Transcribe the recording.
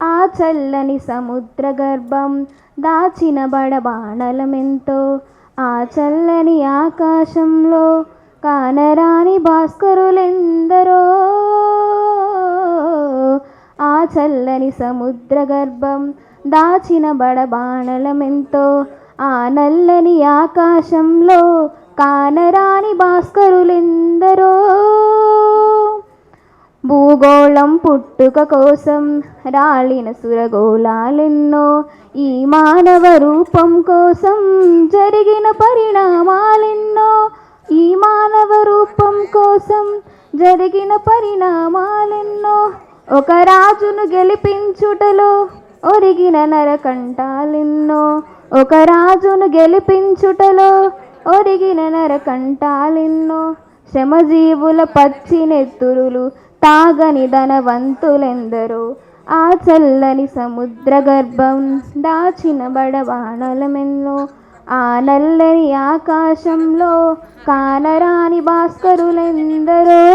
ఆ చల్లని సముద్ర గర్భం దాచిన బడబాణలమెంతో, ఆ చల్లని ఆకాశంలో కానరాని భాస్కరులెందరో. ఆ చల్లని సముద్ర గర్భం దాచిన బడబాణలమెంతో, ఆ నల్లని ఆకాశంలో కానరాని భాస్కరులెందరో. భూగోళం పుట్టుక కోసం రాలిన సురగోళాలెన్నో, ఈ మానవ రూపం కోసం జరిగిన పరిణామాలెన్నో. ఈ మానవ రూపం కోసం జరిగిన పరిణామాలెన్నో. ఒక రాజును గెలిపించుటలో ఒరిగిన నరకంఠాలెన్నో. ఒక రాజును గెలిపించుటలో ఒరిగిన నరకంఠాలెన్నో. శ్రమజీవుల పచ్చి నెత్తురులు తాగని ధనవంతులెందరో. ఆ చల్లని సముద్ర గర్భం దాచిన బడబాణలమెన్నో, ఆ నల్లని ఆకాశంలో కానరాని భాస్కరులెందరో.